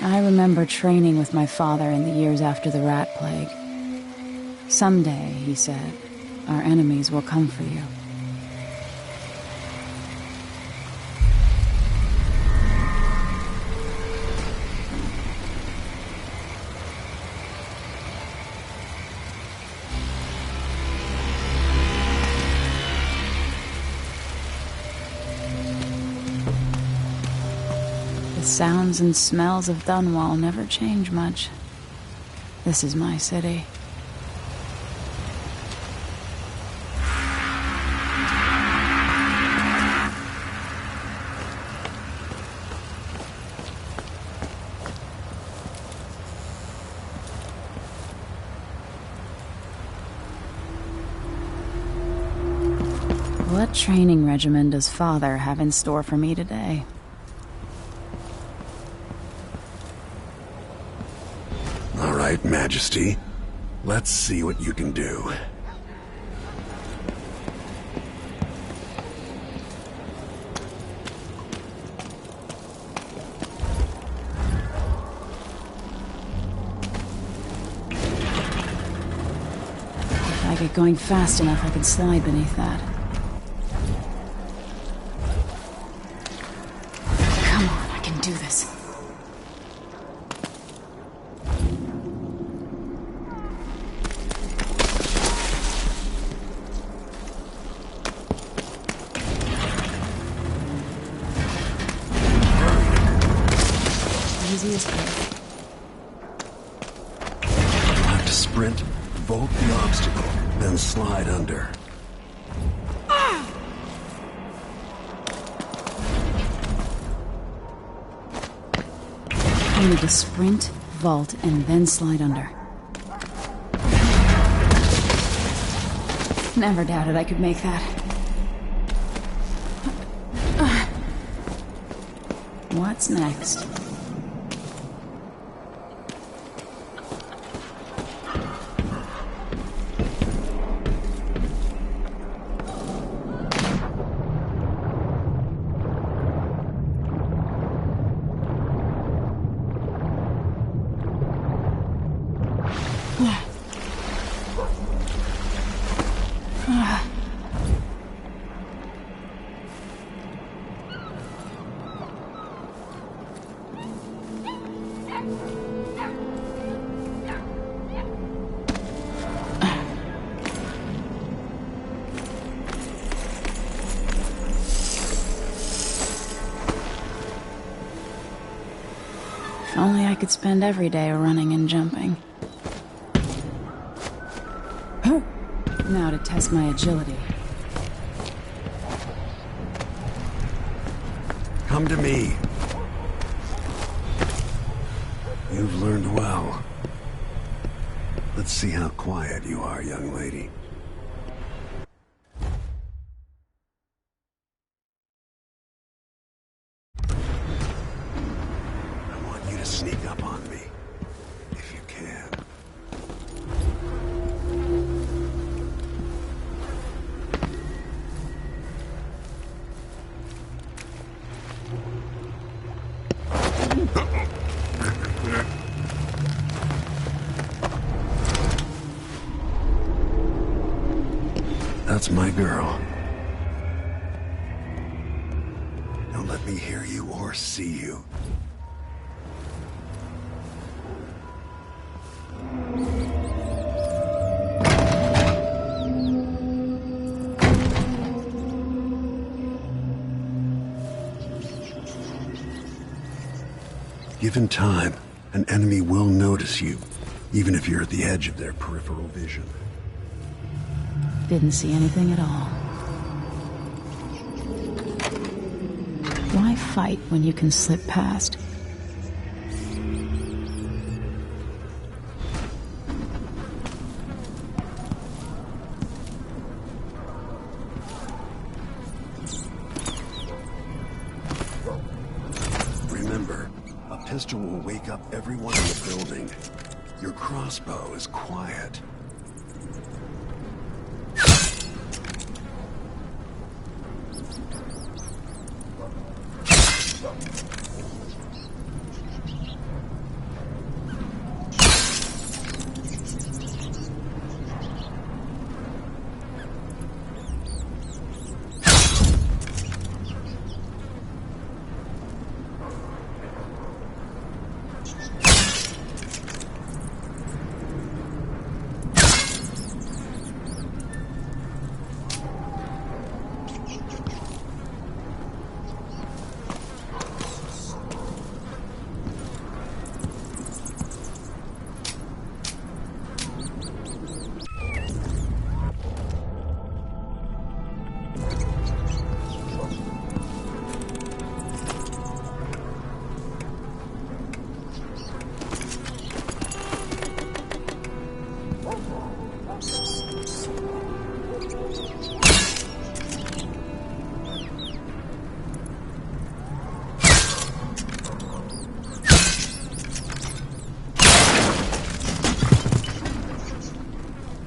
I remember training with my father in the years after the rat plague. Someday, he said, our enemies will come for you. The sounds and smells of Dunwall never change much. This is my city. What training regimen does Father have in store for me today? All right, Majesty. Let's see what you can do. If I get going fast enough, I can slide beneath that. Come on, I can do this. Easy as cake. You'll have to sprint, vault the obstacle, then slide under. I need to sprint, vault, and then slide under. Never doubted I could make that. What's next? If only I could spend every day running and jumping. Now to test my agility. Come to me. You've learned well. Let's see how quiet you are, young lady. I want you to sneak up on me, if you can. That's my girl. Don't let me hear you or see you. Given time, an enemy will notice you, even if you're at the edge of their peripheral vision. Didn't see anything at all. Why fight when you can slip past? Remember, a pistol will wake up everyone in the building. Your crossbow is quiet.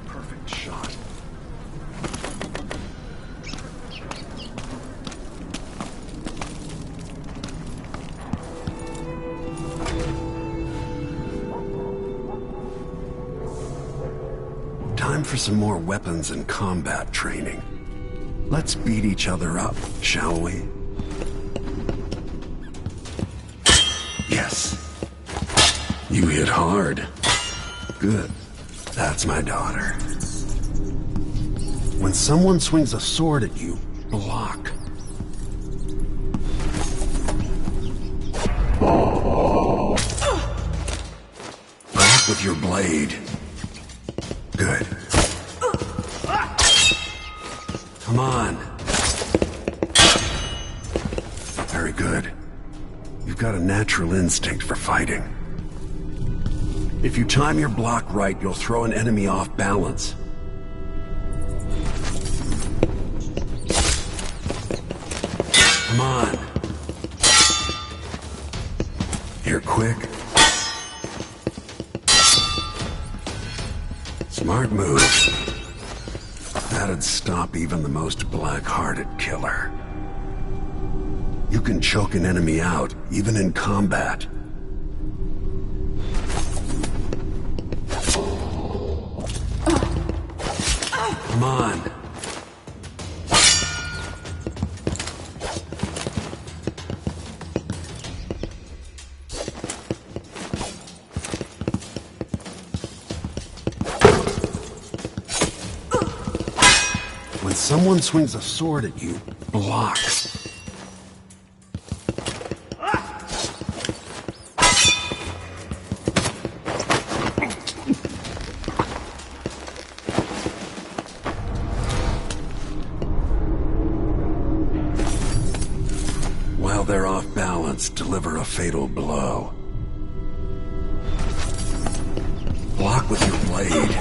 Perfect shot. Time for some more weapons and combat training. Let's beat each other up, shall we? Yes. You hit hard. Good. That's my daughter. When someone swings a sword at you, block. Block with your blade. Good. Come on. Very good. You've got a natural instinct for fighting. If you time your block right, you'll throw an enemy off balance. Come on. You're quick. Smart move. That'd stop even the most black-hearted killer. You can choke an enemy out, even in combat. Come on. When someone swings a sword at you, block. While they're off balance, deliver a fatal blow. Block with your blade.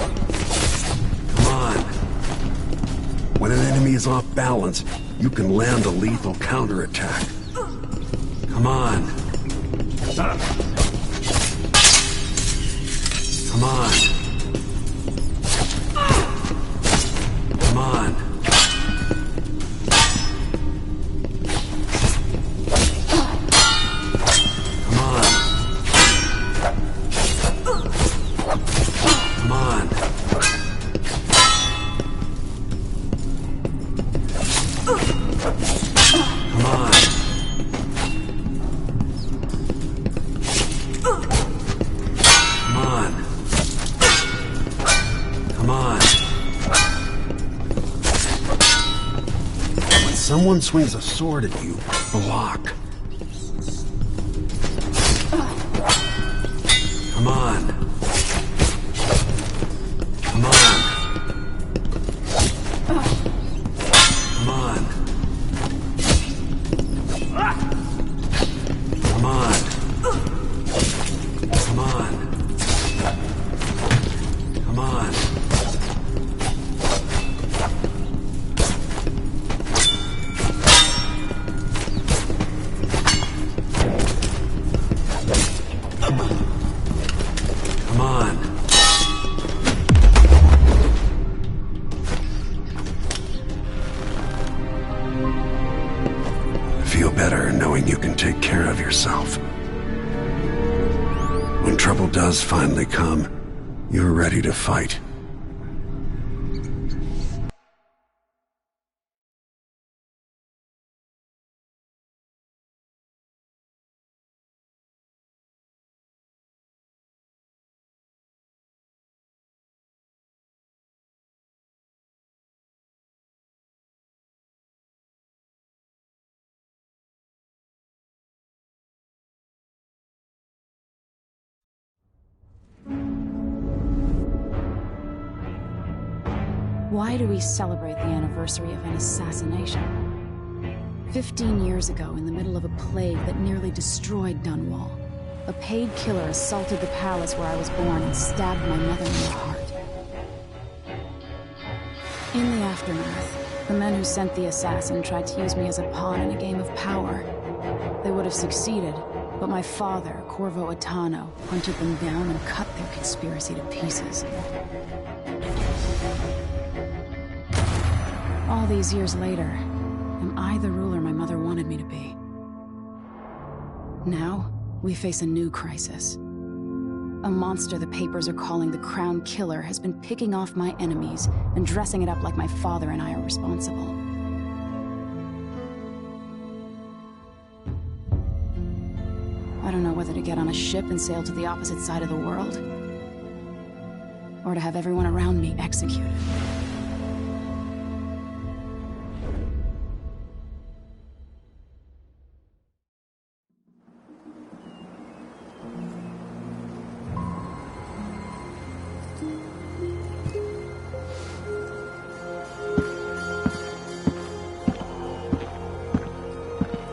Come on. When an enemy is off balance, you can land a lethal counterattack. Come on. Come on. Come on. Someone swings a sword at you, block. Come on. Come on. Come on. Come on. Come on. Come on. Come on. Feel better knowing you can take care of yourself. When trouble does finally come, you're ready to fight. Why do we celebrate the anniversary of an assassination? 15 years ago, in the middle of a plague that nearly destroyed Dunwall, a paid killer assaulted the palace where I was born and stabbed my mother in the heart. In the aftermath, the men who sent the assassin tried to use me as a pawn in a game of power. They would have succeeded, but my father, Corvo Attano, hunted them down and cut their conspiracy to pieces. All these years later, am I the ruler my mother wanted me to be? Now, we face a new crisis. A monster the papers are calling the Crown Killer has been picking off my enemies and dressing it up like my father and I are responsible. I don't know whether to get on a ship and sail to the opposite side of the world, or to have everyone around me executed.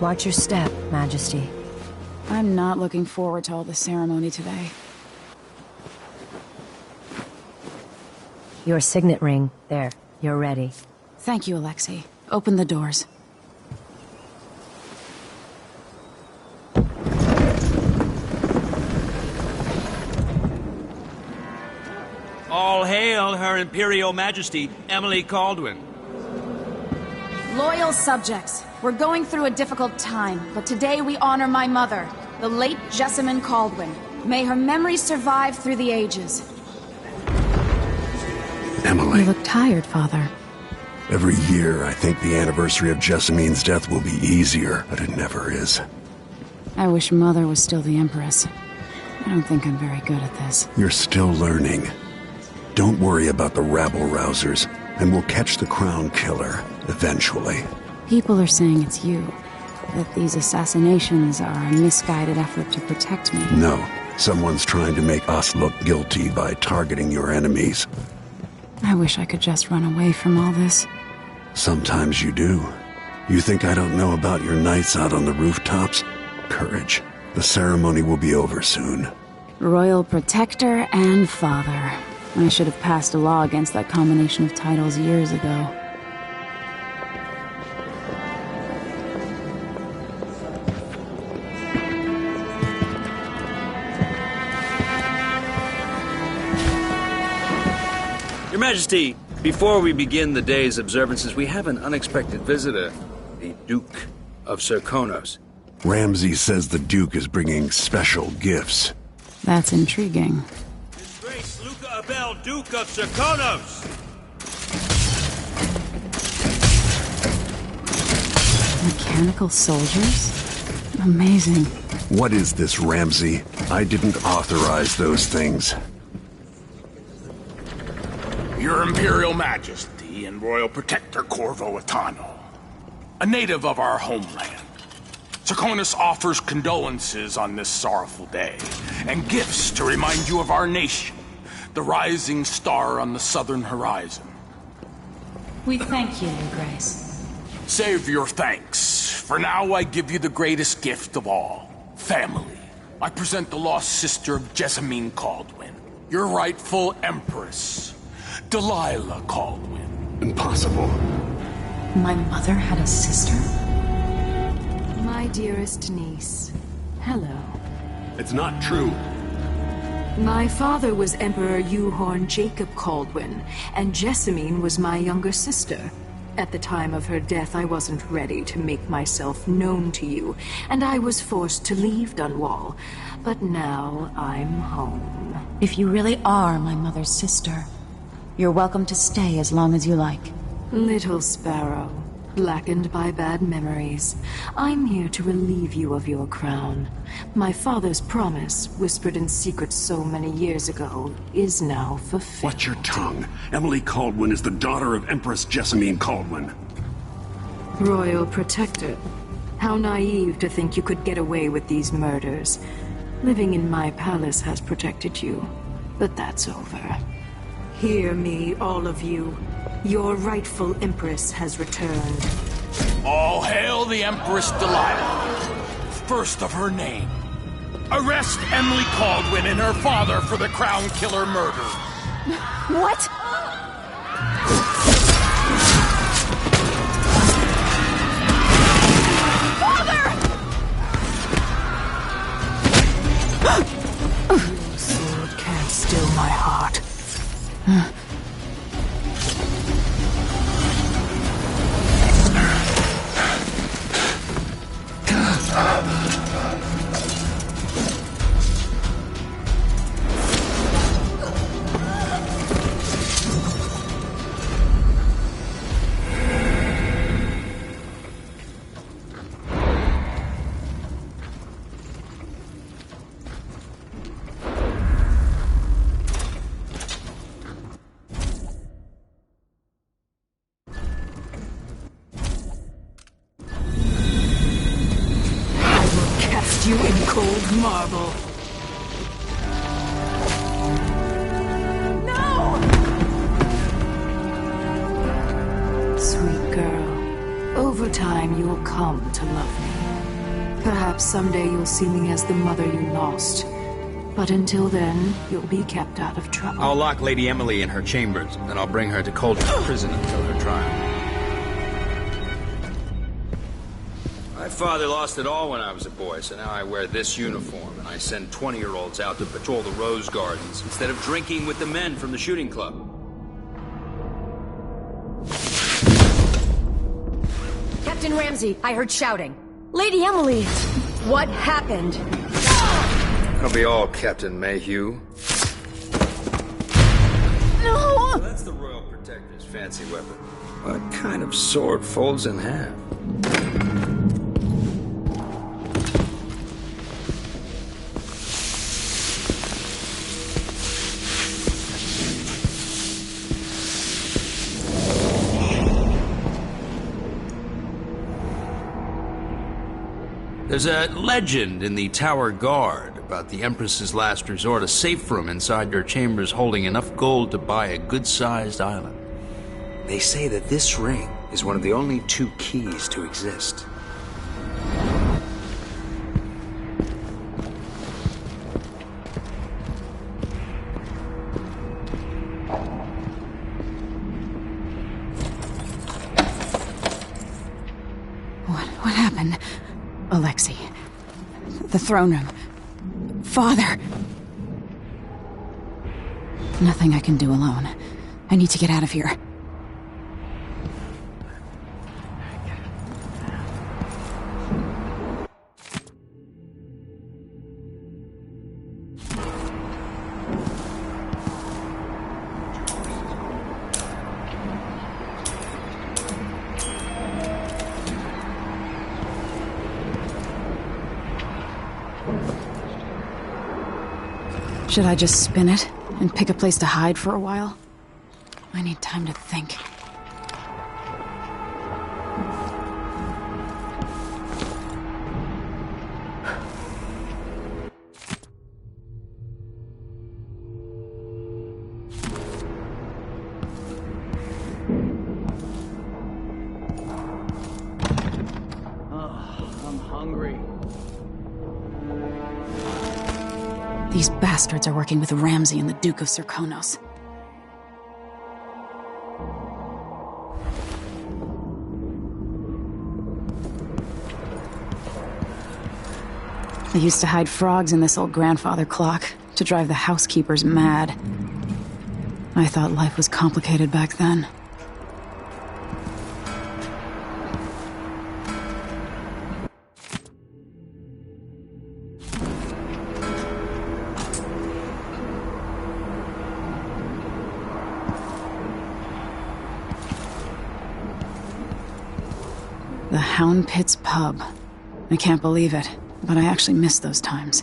Watch your step, Majesty. I'm not looking forward to all the ceremony today. Your signet ring. There, you're ready. Thank you, Alexei. Open the doors. All hail Her Imperial Majesty, Emily Caldwin. Loyal subjects, we're going through a difficult time, but today we honor my mother, the late Jessamine Caldwin. May her memory survive through the ages. Emily. You look tired, Father. Every year, I think the anniversary of Jessamine's death will be easier, but it never is. I wish Mother was still the Empress. I don't think I'm very good at this. You're still learning. Don't worry about the rabble-rousers, and we'll catch the Crown Killer, eventually. People are saying it's you. That these assassinations are a misguided effort to protect me. No. Someone's trying to make us look guilty by targeting your enemies. I wish I could just run away from all this. Sometimes you do. You think I don't know about your nights out on the rooftops? Courage. The ceremony will be over soon. Royal Protector and Father. I should have passed a law against that combination of titles years ago. Your Majesty, before we begin the day's observances, we have an unexpected visitor, the Duke of Serkonos. Ramsay says the Duke is bringing special gifts. That's intriguing. His Grace Luca Abel, Duke of Serkonos! Mechanical soldiers? Amazing. What is this, Ramsay? I didn't authorize those things. Your Imperial Majesty and Royal Protector Corvo Attano, a native of our homeland. Serkonos offers condolences on this sorrowful day, and gifts to remind you of our nation, the rising star on the southern horizon. We thank you, Your Grace. Save your thanks, for now I give you the greatest gift of all, family. I present the lost sister of Jessamine Caldwin, your rightful Empress, Delilah Caldwin. Impossible. My mother had a sister? My dearest niece, hello. It's not true. My father was Emperor Euhorn Jacob Caldwin, and Jessamine was my younger sister. At the time of her death, I wasn't ready to make myself known to you, and I was forced to leave Dunwall. But now I'm home. If you really are my mother's sister, you're welcome to stay as long as you like. Little sparrow, blackened by bad memories, I'm here to relieve you of your crown. My father's promise, whispered in secret so many years ago, is now fulfilled. Watch your tongue. Emily Caldwin is the daughter of Empress Jessamine Caldwin. Royal Protector, how naive to think you could get away with these murders. Living in my palace has protected you, but that's over. Hear me, all of you. Your rightful Empress has returned. All hail the Empress Delilah, first of her name. Arrest Emily Caldwin and her father for the Crown Killer murder. What? Your sword can't still my heart. You in cold marble. No! Sweet girl, over time you'll come to love me. Perhaps someday you'll see me as the mother you lost. But until then, you'll be kept out of trouble. I'll lock Lady Emily in her chambers, and I'll bring her to Coldridge Prison until her trial. My father lost it all when I was a boy, so now I wear this uniform, and I send 20-year-olds out to patrol the rose gardens instead of drinking with the men from the shooting club. Captain Ramsey, I heard shouting. Lady Emily, what happened? That'll be all, Captain Mayhew. No! That's the Royal Protector's fancy weapon. What kind of sword folds in half? There's a legend in the Tower Guard about the Empress's last resort, a safe room inside her chambers holding enough gold to buy a good-sized island. They say that this ring is one of the only 2 keys to exist. What happened? Alexei. The throne room. Father. Nothing I can do alone. I need to get out of here. Should I just spin it and pick a place to hide for a while? I need time to think. I'm hungry. These bastards are working with Ramsey and the Duke of Serkonos. I used to hide frogs in this old grandfather clock to drive the housekeepers mad. I thought life was complicated back then. The Hound Pit's pub. I can't believe it, but I actually miss those times.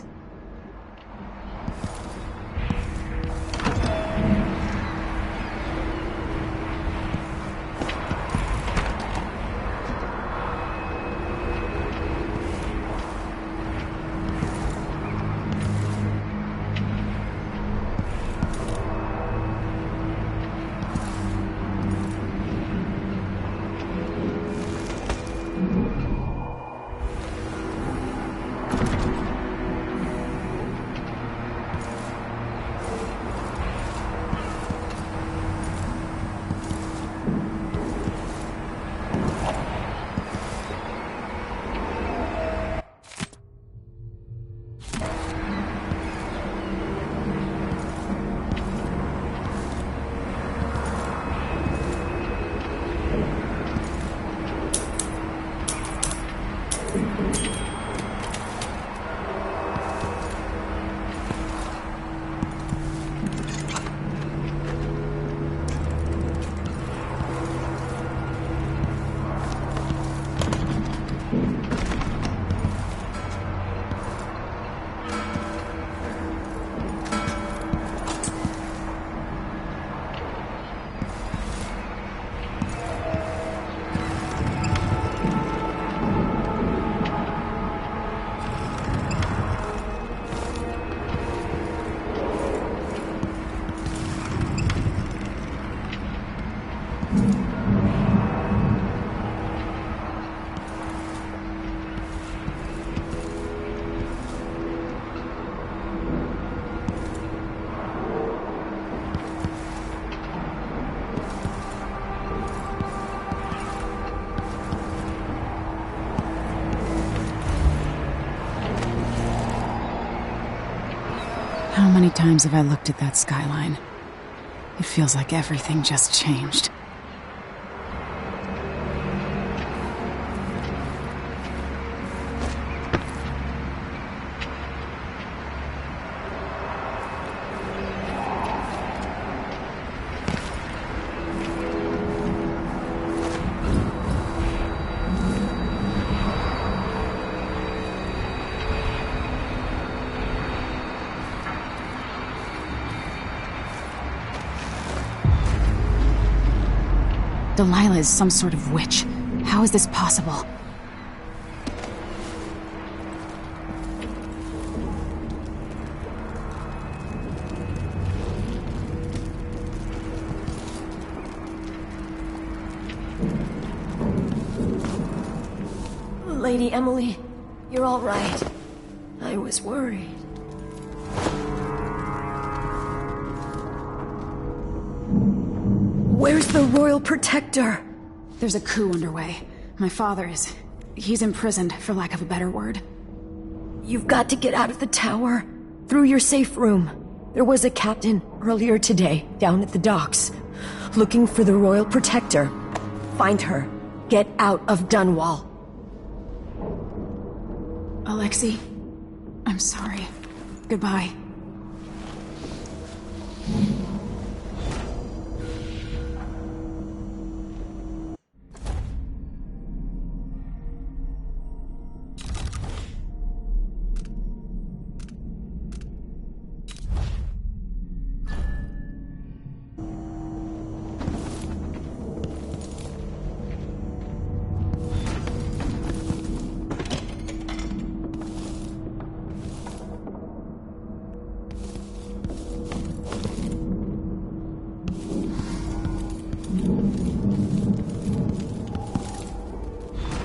How many times have I looked at that skyline? It feels like everything just changed. Delilah is some sort of witch. How is this possible? Lady Emily, you're all right. I was worried. Where's the Royal Protector? There's a coup underway. My father is... he's imprisoned, for lack of a better word. You've got to get out of the tower. Through your safe room. There was a captain earlier today, down at the docks, looking for the Royal Protector. Find her. Get out of Dunwall. Alexei, I'm sorry. Goodbye.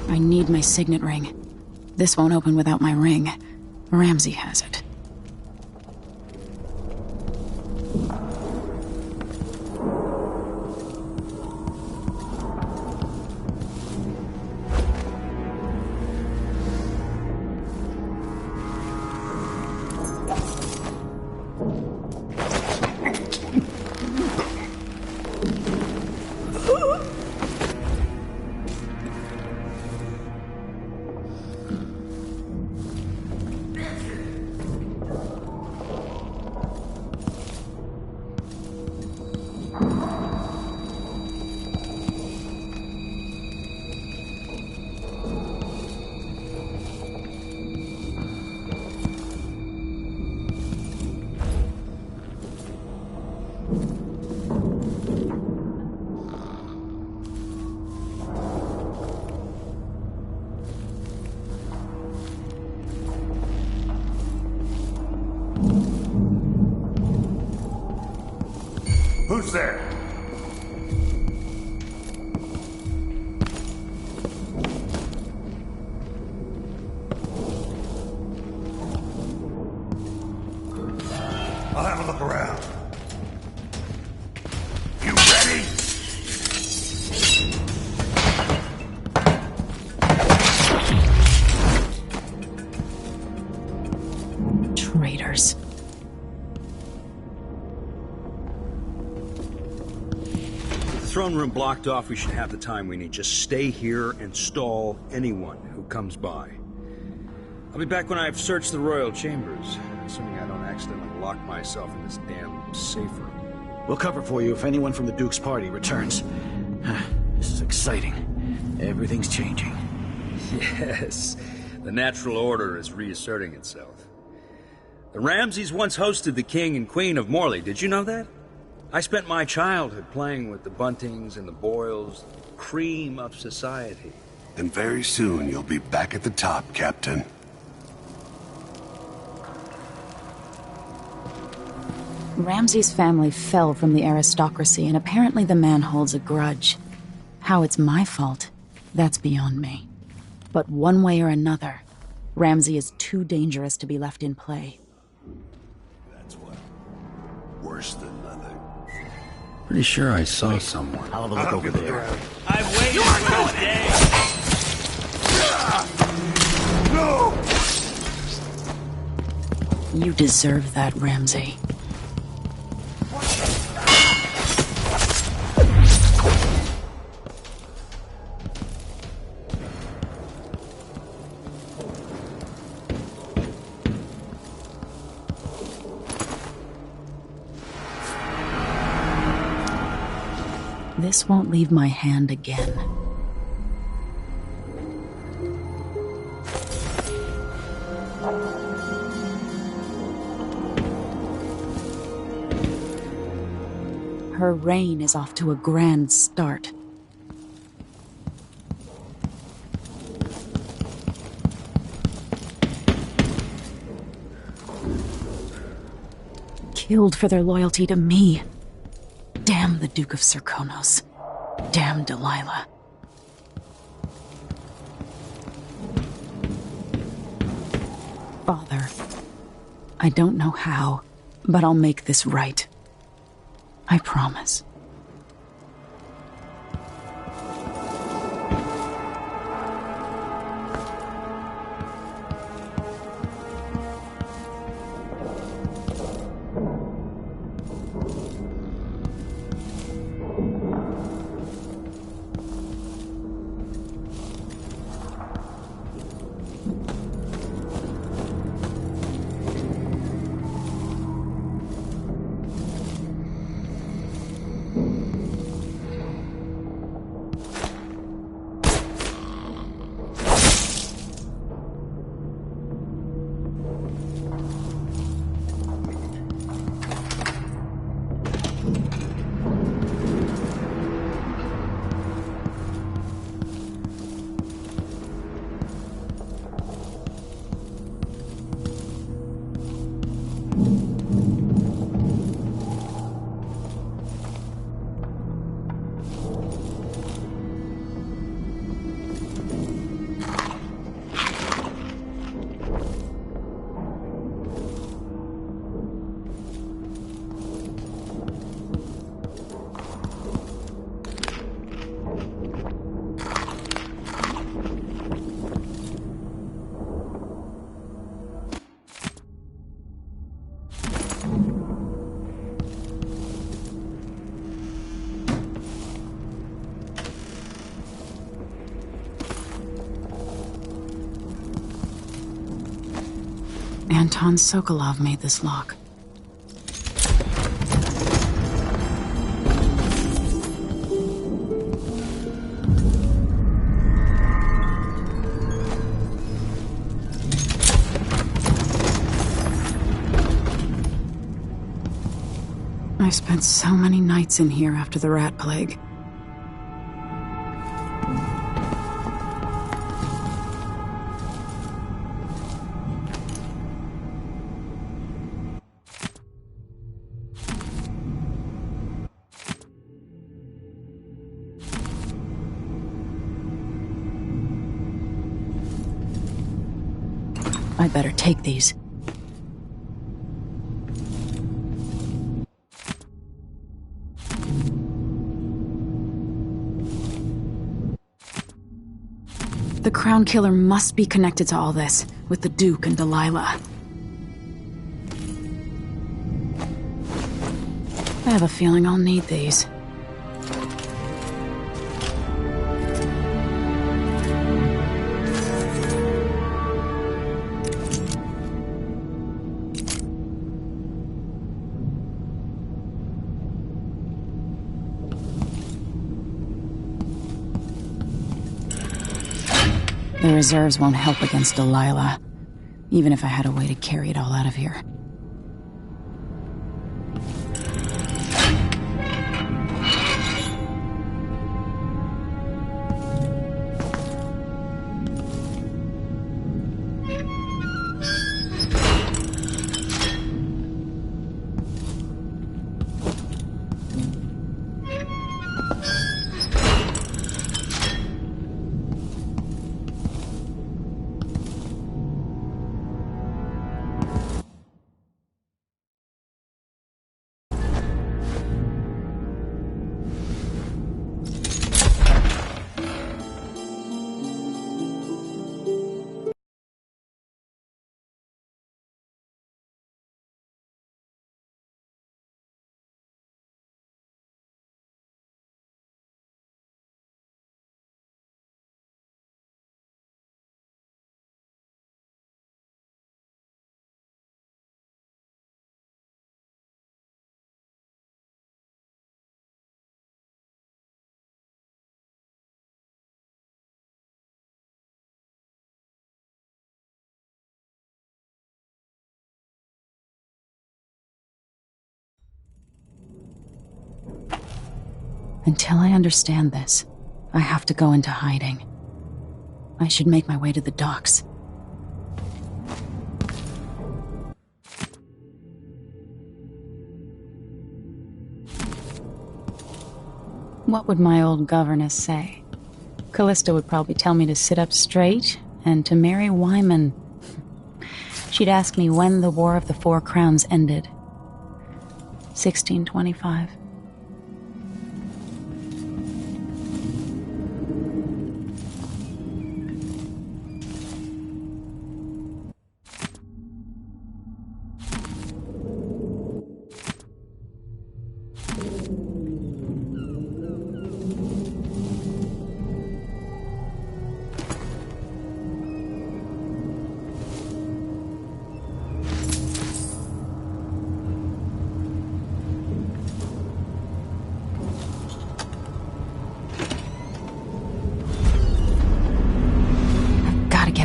I need my signet ring. This won't open without my ring. Ramsey has it. Who's there? I'll have a look around. You ready? Traitors. Throne room blocked off, we should have the time we need. Just stay here and stall anyone who comes by. I'll be back when I've searched the royal chambers, assuming I don't accidentally lock myself in this damn safe room. We'll cover for you if anyone from the Duke's party returns. This is exciting. Everything's changing. Yes, the natural order is reasserting itself. The Ramseys once hosted the King and Queen of Morley, did you know that? I spent my childhood playing with the Buntings and the Boyles, cream of society. And very soon you'll be back at the top, Captain. Ramsey's family fell from the aristocracy, and apparently the man holds a grudge. How it's my fault, that's beyond me. But one way or another, Ramsey is too dangerous to be left in play. That's what? Worse than nothing. Pretty sure I saw someone. I'll have a look over there. I've waited for this day! No! You deserve that, Ramsay. This won't leave my hand again. Her reign is off to a grand start. Killed for their loyalty to me. Damn the Duke of Serkonos. Damn Delilah. Father, I don't know how, but I'll make this right. I promise. Anton Sokolov made this lock. I spent so many nights in here after the rat plague. I better take these. The Crown Killer must be connected to all this, with the Duke and Delilah. I have a feeling I'll need these. The reserves won't help against Delilah, even if I had a way to carry it all out of here. Until I understand this, I have to go into hiding. I should make my way to the docks. What would my old governess say? Callista would probably tell me to sit up straight and to marry Wyman. She'd ask me when the War of the Four Crowns ended. 1625.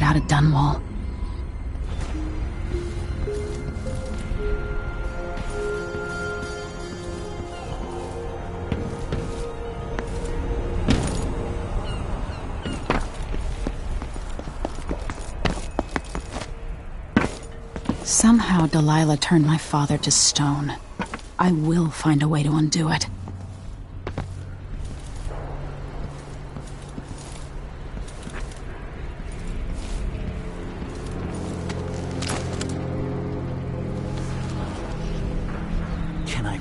Out of Dunwall. Somehow Delilah turned my father to stone. I will find a way to undo it.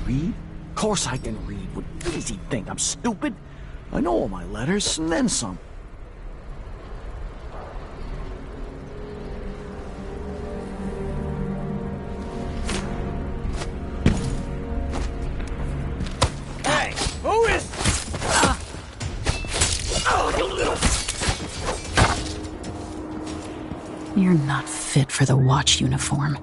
Read? Of course I can read. What does he think? I'm stupid? I know all my letters, and then some. Hey! Who is... Oh, you little... You're not fit for the watch uniform.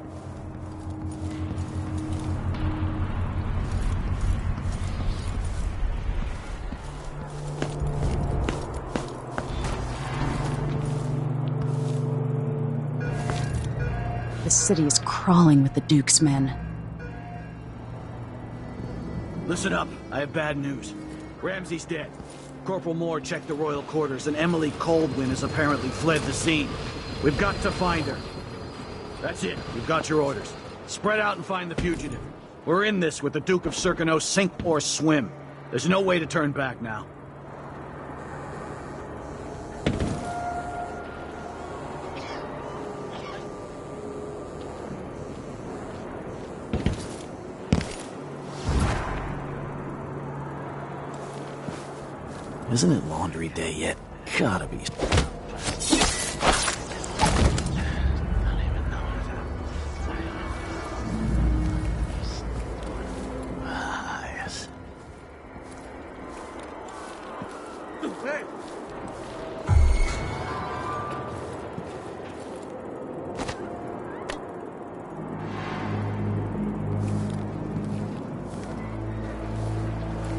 The city is crawling with the Duke's men. Listen up. I have bad news. Ramsey's dead. Corporal Moore checked the royal quarters, and Emily Coldwin has apparently fled the scene. We've got to find her. That's it. We've got your orders. Spread out and find the fugitive. We're in this with the Duke of Serkino, sink or swim. There's no way to turn back now. Isn't it laundry day yet? Gotta be. Yes. Hey.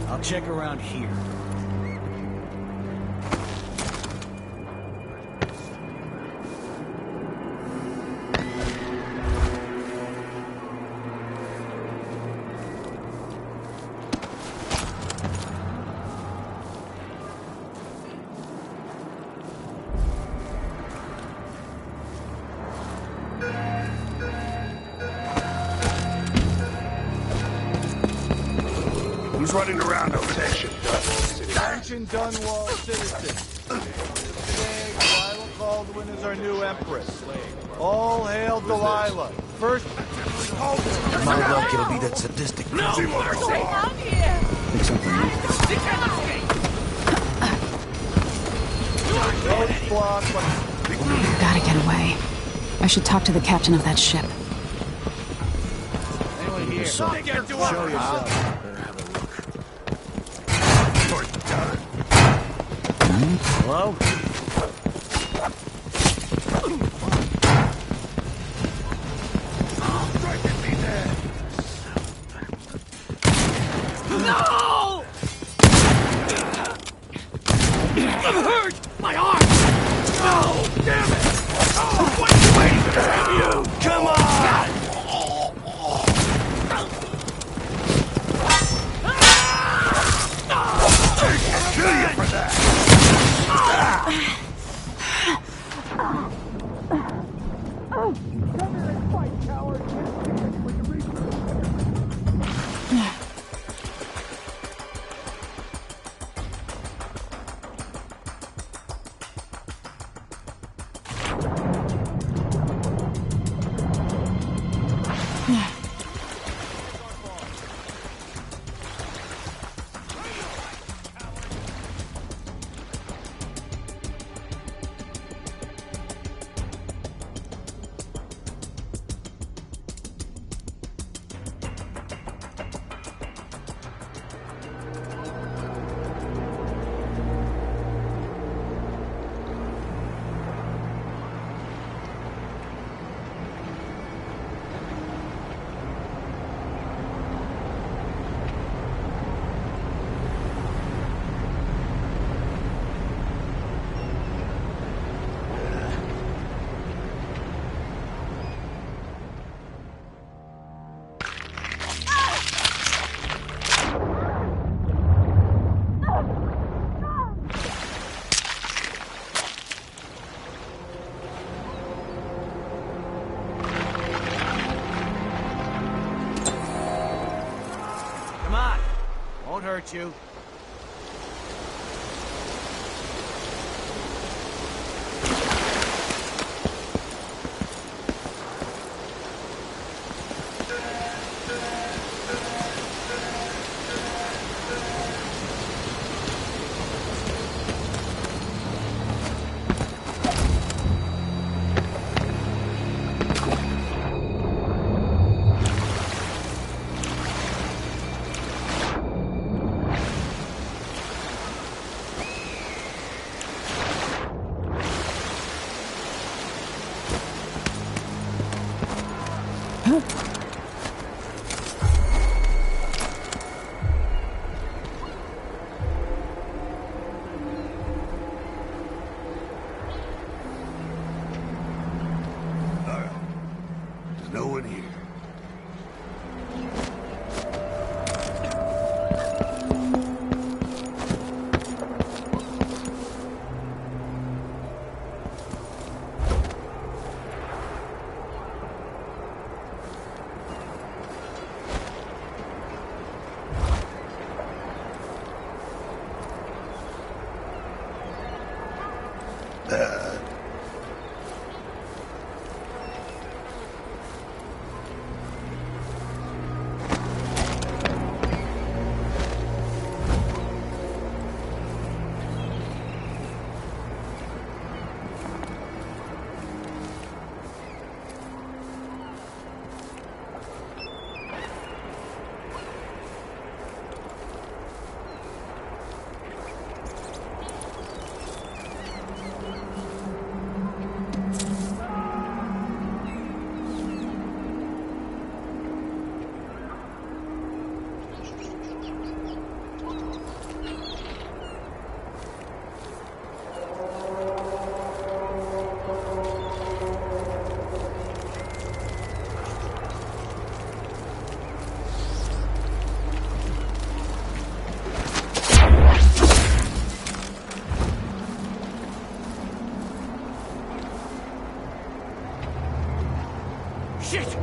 I'll check around here. Who's running around over there? Attention, Dunwall citizens. Today, Delilah Caldwin is our new empress. All hail Delilah. First... My luck, it'll be that sadistic. No! See what we're saying? Think something Don't block, but... Gotta get away. I should talk to the captain of that ship. Anyone here? So, show yourself. Hello? No! I'm hurt! My arm! Oh, damn it! Oh, what are you waiting for? You! Come on! Won't hurt you. There's no one here. Shit!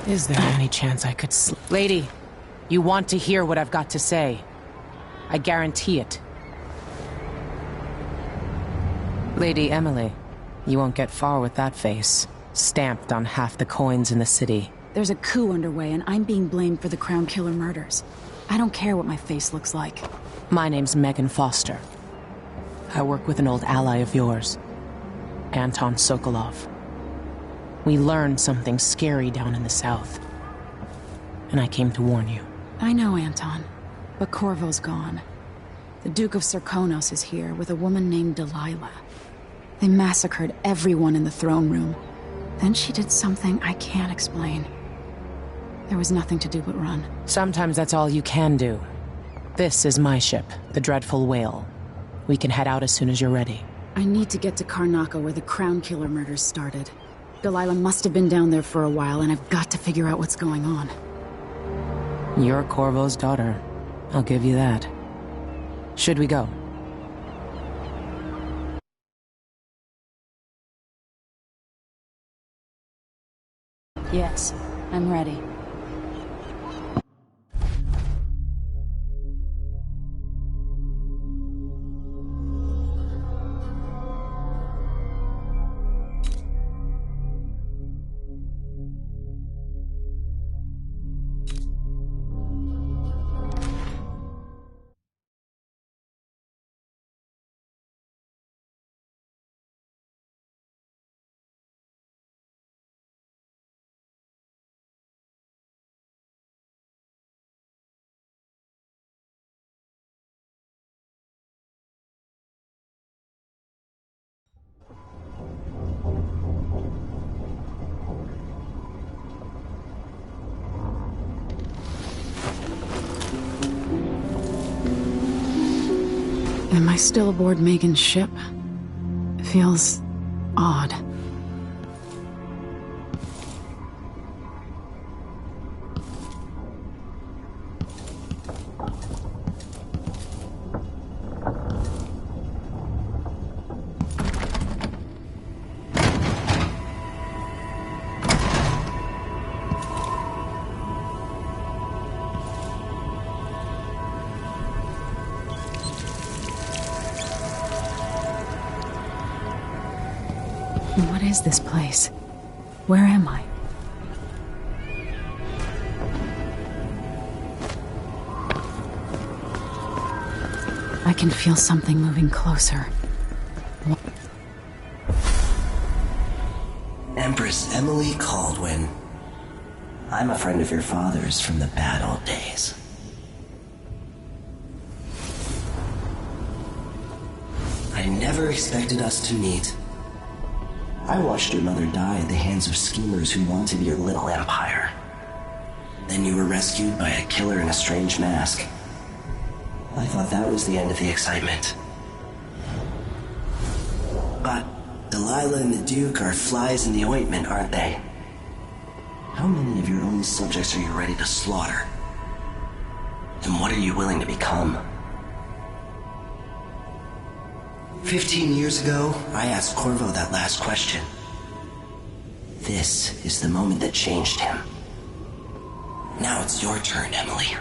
Is there any chance I could Lady, you want to hear what I've got to say. I guarantee it. Lady Emily, you won't get far with that face. Stamped on half the coins in the city. There's a coup underway, and I'm being blamed for the Crown Killer murders. I don't care what my face looks like. My name's Megan Foster. I work with an old ally of yours, Anton Sokolov. We learned something scary down in the south, and I came to warn you. I know, Anton, but Corvo's gone. The Duke of Serkonos is here with a woman named Delilah. They massacred everyone in the throne room. Then she did something I can't explain. There was nothing to do but run. Sometimes that's all you can do. This is my ship, the Dreadful Whale. We can head out as soon as you're ready. I need to get to Karnaca where the Crown Killer murders started. Delilah must have been down there for a while, and I've got to figure out what's going on. You're Corvo's daughter. I'll give you that. Should we go? Yes, I'm ready. Am I still aboard Megan's ship? It feels odd. What is this place? Where am I? I can feel something moving closer. Empress Emily Caldwin. I'm a friend of your father's from the bad old days. I never expected us to meet. I watched your mother die at the hands of schemers who wanted your little empire. Then you were rescued by a killer in a strange mask. I thought that was the end of the excitement. But Delilah and the Duke are flies in the ointment, aren't they? How many of your own subjects are you ready to slaughter? And what are you willing to become? 15 years ago, I asked Corvo that last question. This is the moment that changed him. Now it's your turn, Emily.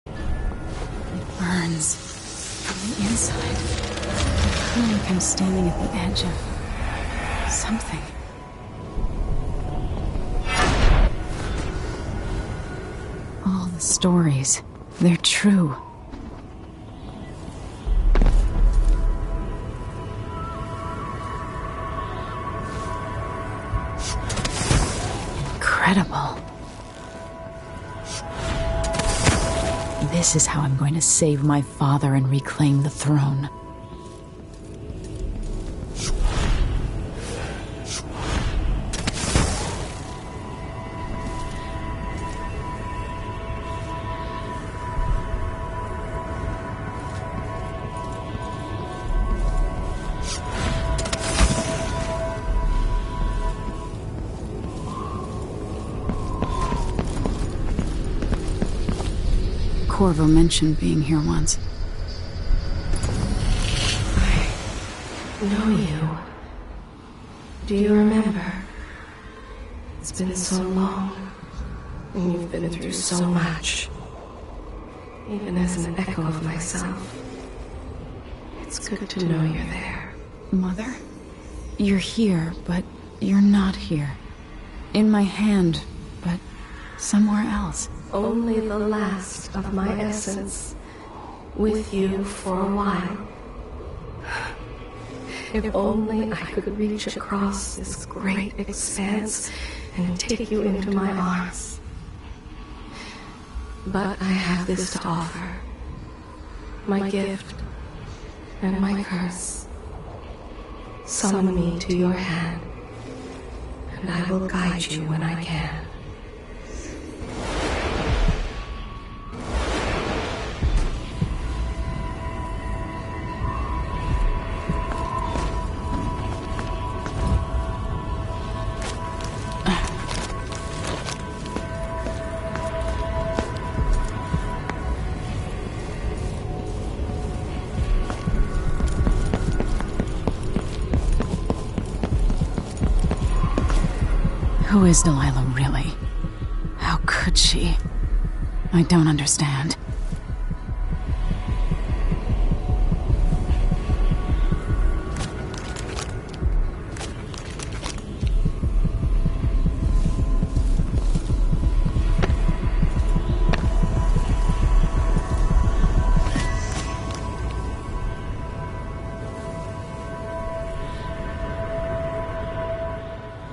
It burns from the inside. I feel like I'm standing at the edge of something. All the stories, they're true. Incredible. This is how I'm going to save my father and reclaim the throne. Corvo mentioned being here once. I know you. Do you remember? It's been so long, and you've been through so much. Even as an echo of myself, it's good to know you're there. Mother? You're here, but you're not here. In my hand, but somewhere else. Only the last of my essence, with you for a while. If only I could reach across this great expanse and take you into my arms. But I have this to offer. My gift and my curse. Summon me to your hand, and I will guide you when I can. Who is Delilah really? How could she? I don't understand.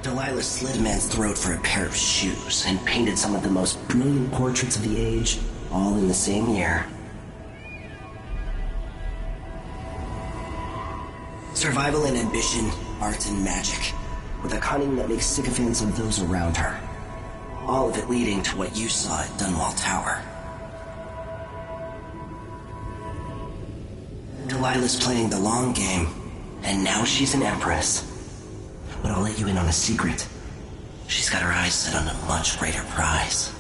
Delilah slit a man's throat for a pair of shoes and painted some of the most brilliant portraits of the age, all in the same year. Survival and ambition, art and magic. with a cunning that makes sycophants of those around her. All of it leading to what you saw at Dunwall Tower. Delilah's playing the long game, and now she's an empress. But I'll let you in on a secret. She's got her eyes set on a much greater prize.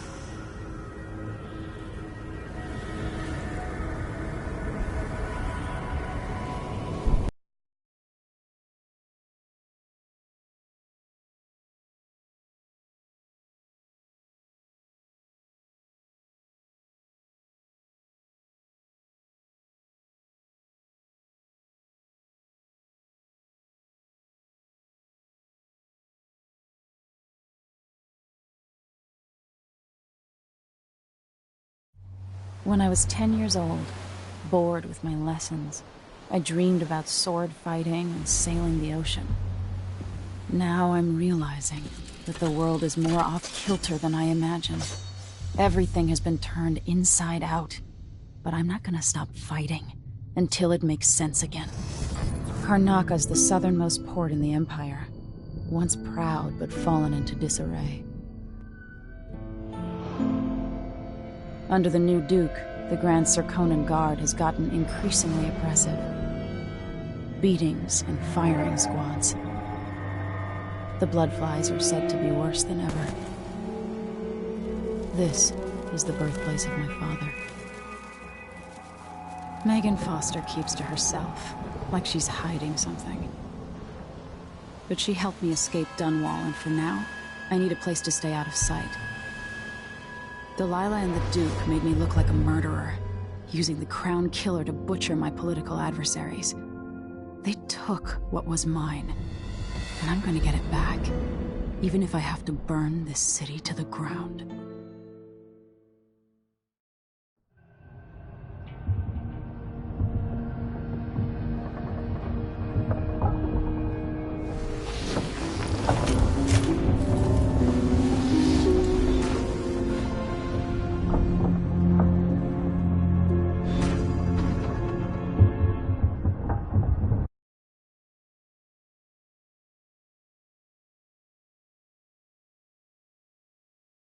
When I was 10 years old, bored with my lessons, I dreamed about sword fighting and sailing the ocean. Now I'm realizing that the world is more off-kilter than I imagined. Everything has been turned inside out, but I'm not gonna stop fighting until it makes sense again. Karnaka's the southernmost port in the Empire, once proud but fallen into disarray. Under the new Duke, the Grand Serkonan Guard has gotten increasingly oppressive. Beatings and firing squads. The Bloodflies are said to be worse than ever. This is the birthplace of my father. Megan Foster keeps to herself, like she's hiding something. But she helped me escape Dunwall, and for now, I need a place to stay out of sight. Delilah and the Duke made me look like a murderer, using the Crown Killer to butcher my political adversaries. They took what was mine, and I'm gonna get it back, even if I have to burn this city to the ground.